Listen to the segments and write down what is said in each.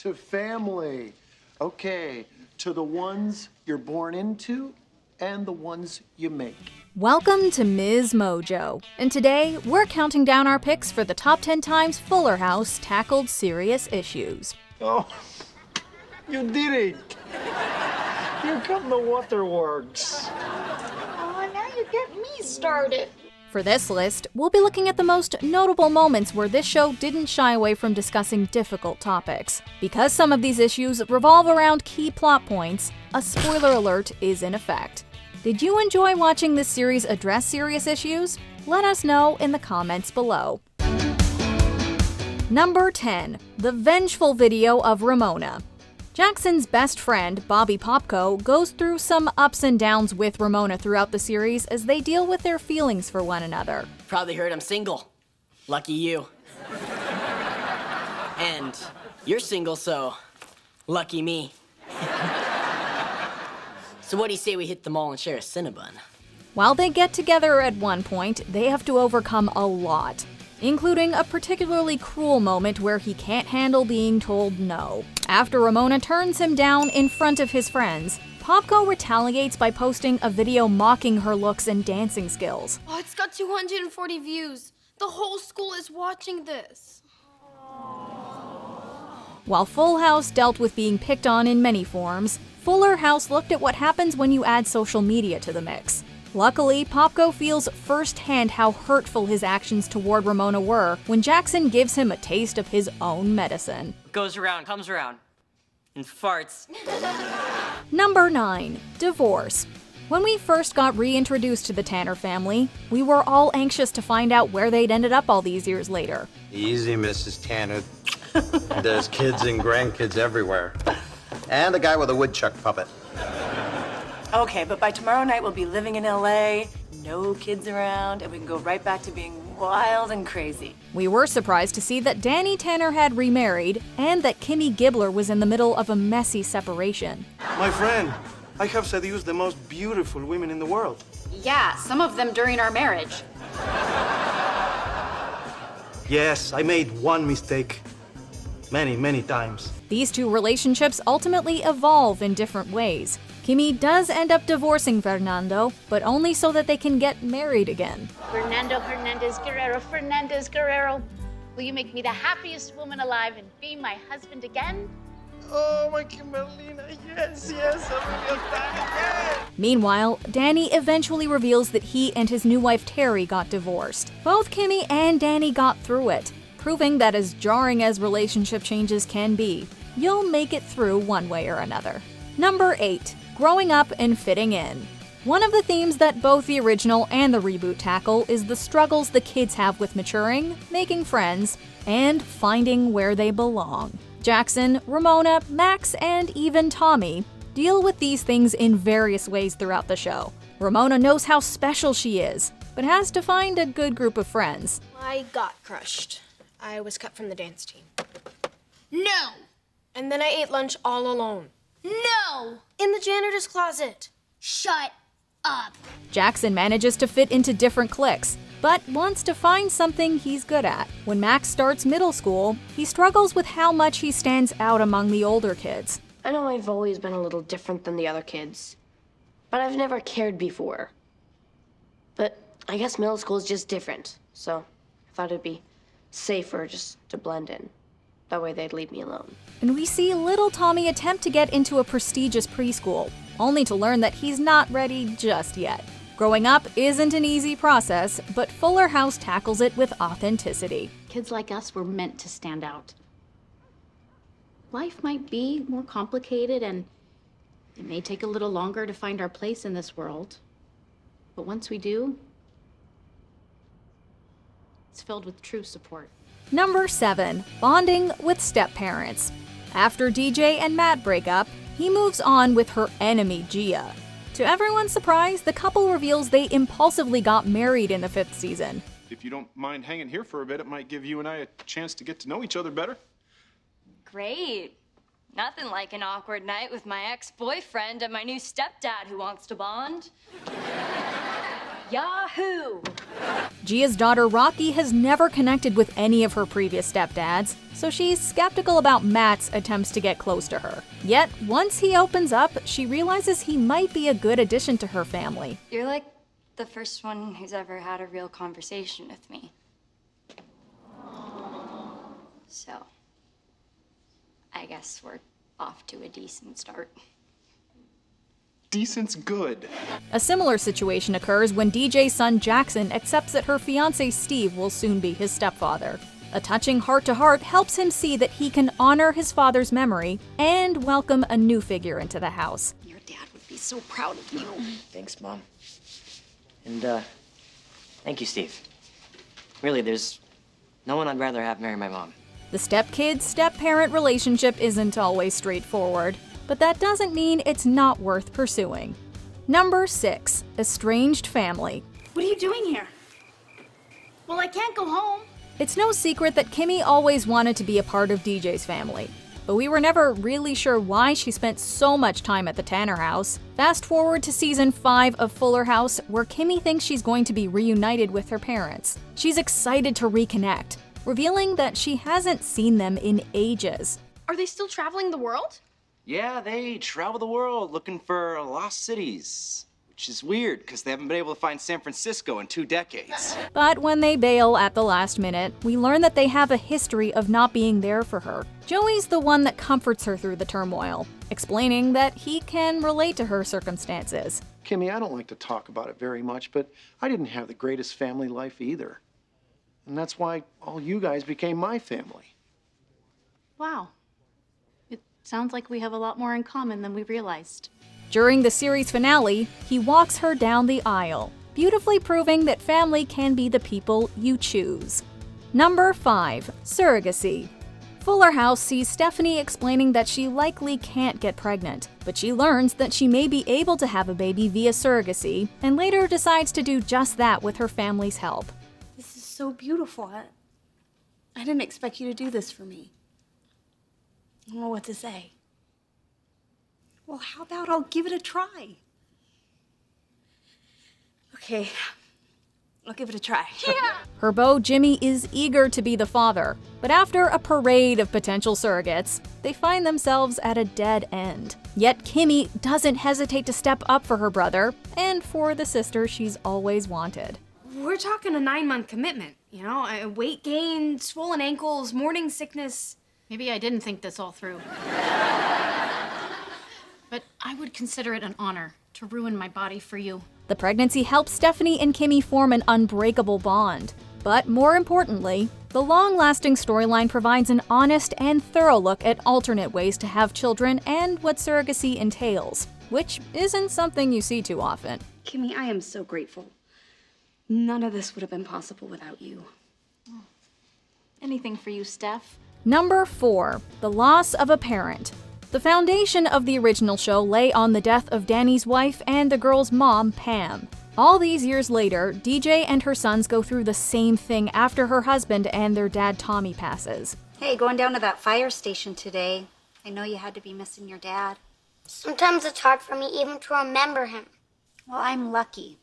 to family. Okay, to the ones you're born into and the ones you make. Welcome to MsMojo, and today we're counting down our picks for the top 10 times Fuller House tackled serious issues. Oh, you did it! Here come the waterworks. Oh, now you get me started. For this list, we'll be looking at the most notable moments where this show didn't shy away from discussing difficult topics. Because some of these issues revolve around key plot points, a spoiler alert is in effect. Did you enjoy watching this series address serious issues? Let us know in the comments below. Number 10. The vengeful video of Ramona. Jackson's best friend, Bobby Popko, goes through some ups and downs with Ramona throughout the series as they deal with their feelings for one another. Probably heard I'm single. Lucky you. And you're single, so lucky me. So what do you say we hit the mall and share a Cinnabon? While they get together at one point, they have to overcome a lot, including a particularly cruel moment where he can't handle being told no. After Ramona turns him down in front of his friends, Popko retaliates by posting a video mocking her looks and dancing skills. Oh, it's got 240 views. The whole school is watching this. While Full House dealt with being picked on in many forms, Fuller House looked at what happens when you add social media to the mix. Luckily, Popko feels firsthand how hurtful his actions toward Ramona were when Jackson gives him a taste of his own medicine. Goes around, comes around, and farts. Number 9. Divorce. When we first got reintroduced to the Tanner family, we were all anxious to find out where they'd ended up all these years later. Easy, Mrs. Tanner. There's kids and grandkids everywhere. And a guy with a woodchuck puppet. Okay, but by tomorrow night we'll be living in LA, no kids around, and we can go right back to being wild and crazy. We were surprised to see that Danny Tanner had remarried and that Kimmy Gibbler was in the middle of a messy separation. My friend, I have seduced the most beautiful women in the world. Yeah, some of them during our marriage. Yes, I made one mistake. Many times. These two relationships ultimately evolve in different ways. Kimmy does end up divorcing Fernando, but only so that they can get married again. Fernando Fernandez Guerrero, will you make me the happiest woman alive and be my husband again? Oh, my Kimberlina, yes, I'm really excited. Meanwhile, Danny eventually reveals that he and his new wife Terry got divorced. Both Kimmy and Danny got through it, proving that as jarring as relationship changes can be, you'll make it through one way or another. Number 8. Growing up and fitting in. One of the themes that both the original and the reboot tackle is the struggles the kids have with maturing, making friends, and finding where they belong. Jackson, Ramona, Max, and even Tommy deal with these things in various ways throughout the show. Ramona knows how special she is, but has to find a good group of friends. I got crushed. I was cut from the dance team. No! And then I ate lunch all alone. No! In the janitor's closet. Shut up. Jackson manages to fit into different cliques, but wants to find something he's good at. When Max starts middle school, he struggles with how much he stands out among the older kids. I know I've always been a little different than the other kids, but I've never cared before. But I guess middle school is just different, so I thought it'd be safer just to blend in. That way they'd leave me alone. And we see little Tommy attempt to get into a prestigious preschool, only to learn that he's not ready just yet. Growing up isn't an easy process, but Fuller House tackles it with authenticity. Kids like us were meant to stand out. Life might be more complicated and it may take a little longer to find our place in this world. But once we do, it's filled with true support. Number 7. Bonding with step-parents. After DJ and Matt break up, he moves on with her enemy, Gia. To everyone's surprise, the couple reveals they impulsively got married in the 5th season. If you don't mind hanging here for a bit, it might give you and I a chance to get to know each other better. Great. Nothing like an awkward night with my ex-boyfriend and my new stepdad who wants to bond. Yahoo! Gia's daughter Rocky has never connected with any of her previous stepdads, so she's skeptical about Matt's attempts to get close to her. Yet, once he opens up, she realizes he might be a good addition to her family. You're like the first one who's ever had a real conversation with me. So, I guess we're off to a decent start. Decent's good. A similar situation occurs when DJ's son Jackson accepts that her fiancé Steve will soon be his stepfather. A touching heart-to-heart helps him see that he can honor his father's memory and welcome a new figure into the house. Your dad would be so proud of you. Thanks, Mom. And, thank you, Steve. Really, there's no one I'd rather have marry my mom. The step-kid-step-parent relationship isn't always straightforward, but that doesn't mean it's not worth pursuing. Number 6, estranged family. What are you doing here? Well, I can't go home. It's no secret that Kimmy always wanted to be a part of DJ's family, but we were never really sure why she spent so much time at the Tanner house. Fast forward to season 5 of Fuller House, where Kimmy thinks she's going to be reunited with her parents. She's excited to reconnect, revealing that she hasn't seen them in ages. Are they still traveling the world? Yeah, they travel the world looking for lost cities, which is weird because they haven't been able to find San Francisco in 2 decades. But when they bail at the last minute, we learn that they have a history of not being there for her. Joey's the one that comforts her through the turmoil, explaining that he can relate to her circumstances. Kimmy, I don't like to talk about it very much, but I didn't have the greatest family life either. And that's why all you guys became my family. Wow. It sounds like we have a lot more in common than we realized. During the series finale, he walks her down the aisle, beautifully proving that family can be the people you choose. Number 5, surrogacy. Fuller House sees Stephanie explaining that she likely can't get pregnant, but she learns that she may be able to have a baby via surrogacy, and later decides to do just that with her family's help. This is so beautiful. I didn't expect you to do this for me. I don't know what to say. Well, how about I'll give it a try? Okay, I'll give it a try. Yeah! Her beau, Jimmy, is eager to be the father, but after a parade of potential surrogates, they find themselves at a dead end. Yet Kimmy doesn't hesitate to step up for her brother, and for the sister she's always wanted. We're talking a 9-month commitment, you know? Weight gain, swollen ankles, morning sickness. Maybe I didn't think this all through. But I would consider it an honor to ruin my body for you. The pregnancy helps Stephanie and Kimmy form an unbreakable bond. But more importantly, the long-lasting storyline provides an honest and thorough look at alternate ways to have children and what surrogacy entails, which isn't something you see too often. Kimmy, I am so grateful. None of this would have been possible without you. Anything for you, Steph. Number 4, the loss of a parent. The foundation of the original show lay on the death of Danny's wife and the girl's mom, Pam. All these years later, DJ and her sons go through the same thing after her husband and their dad, Tommy, passes. Hey, going down to that fire station today. I know you had to be missing your dad. Sometimes it's hard for me even to remember him. Well, I'm lucky,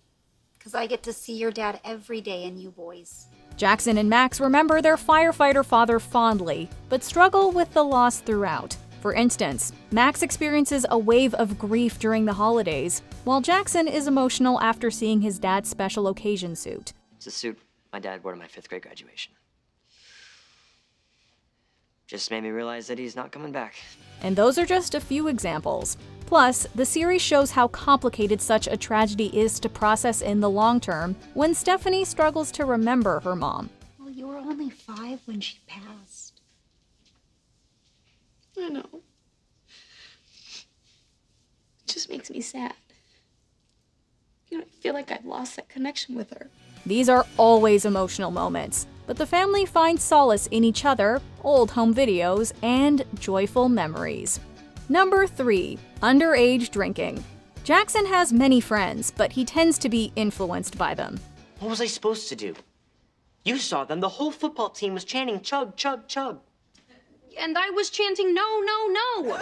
because I get to see your dad every day and you boys. Jackson and Max remember their firefighter father fondly, but struggle with the loss throughout. For instance, Max experiences a wave of grief during the holidays, while Jackson is emotional after seeing his dad's special occasion suit. It's a suit my dad wore to my 5th grade graduation. Just made me realize that he's not coming back. And those are just a few examples. Plus, the series shows how complicated such a tragedy is to process in the long term when Stephanie struggles to remember her mom. Well, you were only 5 when she passed. I know. It just makes me sad. You know, I feel like I've lost that connection with her. These are always emotional moments, but the family finds solace in each other, old home videos, and joyful memories. Number 3, underage drinking. Jackson has many friends, but he tends to be influenced by them. What was I supposed to do? You saw them. The whole football team was chanting chug, chug, chug. And I was chanting no, no, no.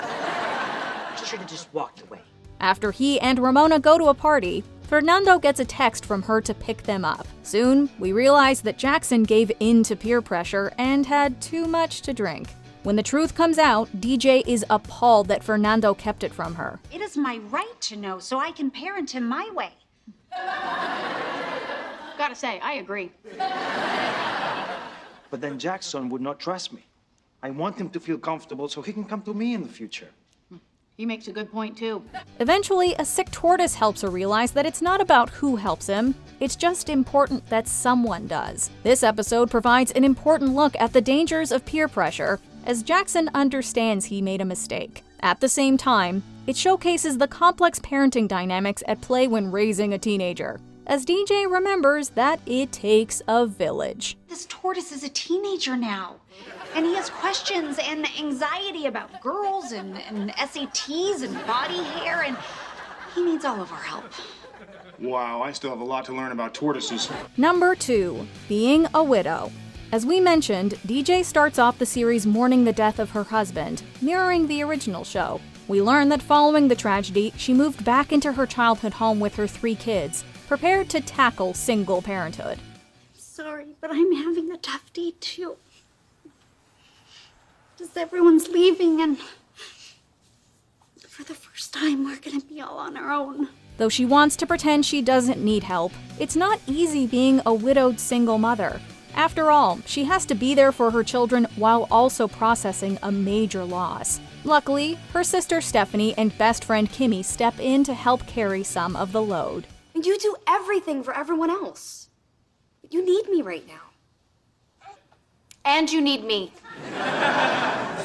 She should have just walked away. After he and Ramona go to a party, Fernando gets a text from her to pick them up. Soon, we realize that Jackson gave in to peer pressure and had too much to drink. When the truth comes out, DJ is appalled that Fernando kept it from her. It is my right to know so I can parent him my way. Gotta say, I agree. But then Jackson would not trust me. I want him to feel comfortable so he can come to me in the future. He makes a good point, too. Eventually, a sick tortoise helps her realize that it's not about who helps him, it's just important that someone does. This episode provides an important look at the dangers of peer pressure, as Jackson understands he made a mistake. At the same time, it showcases the complex parenting dynamics at play when raising a teenager, as DJ remembers that it takes a village. This tortoise is a teenager now, and he has questions and anxiety about girls and SATs and body hair, and he needs all of our help. Wow, I still have a lot to learn about tortoises. Number 2. Being a widow. As we mentioned, DJ starts off the series mourning the death of her husband, mirroring the original show. We learn that following the tragedy, she moved back into her childhood home with her 3 kids, prepared to tackle single parenthood. Sorry, but I'm having a tough day too. Just everyone's leaving, and for the first time, we're gonna be all on our own. Though she wants to pretend she doesn't need help, it's not easy being a widowed single mother. After all, she has to be there for her children while also processing a major loss. Luckily, her sister Stephanie and best friend Kimmy step in to help carry some of the load. And you do everything for everyone else. But you need me right now. And you need me.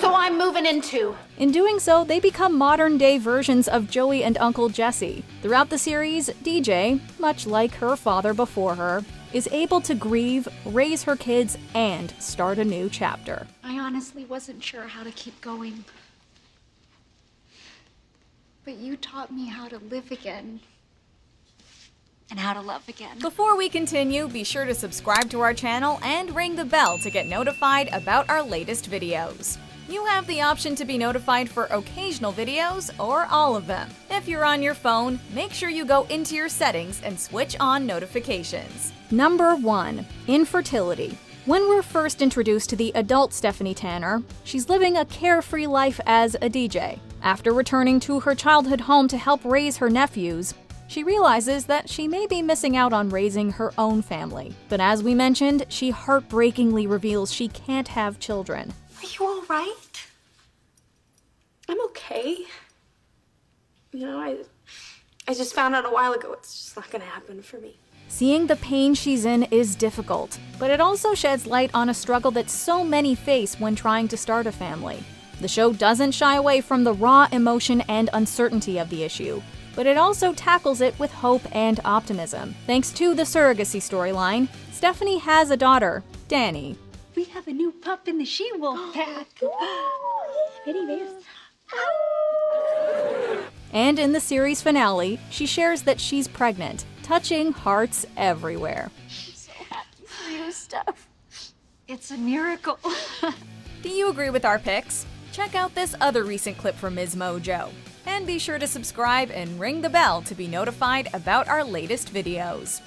So I'm moving in too. In doing so, they become modern-day versions of Joey and Uncle Jesse. Throughout the series, DJ, much like her father before her, is able to grieve, raise her kids, and start a new chapter. I honestly wasn't sure how to keep going. But you taught me how to live again. And how to love again. Before we continue, be sure to subscribe to our channel and ring the bell to get notified about our latest videos. You have the option to be notified for occasional videos or all of them. If you're on your phone, make sure you go into your settings and switch on notifications. Number 1. Infertility. When we're first introduced to the adult Stephanie Tanner, she's living a carefree life as a DJ. After returning to her childhood home to help raise her nephews, she realizes that she may be missing out on raising her own family. But as we mentioned, she heartbreakingly reveals she can't have children. Are you all right? I'm okay. You know, I just found out a while ago it's just not gonna happen for me. Seeing the pain she's in is difficult, but it also sheds light on a struggle that so many face when trying to start a family. The show doesn't shy away from the raw emotion and uncertainty of the issue, but it also tackles it with hope and optimism. Thanks to the surrogacy storyline, Stephanie has a daughter, Danny. We have a new pup in the she-wolf pack. Anyways. And in the series finale, she shares that she's pregnant, touching hearts everywhere. I'm so happy for you, Steph. It's a miracle. Do you agree with our picks? Check out this other recent clip from MsMojo. And be sure to subscribe and ring the bell to be notified about our latest videos.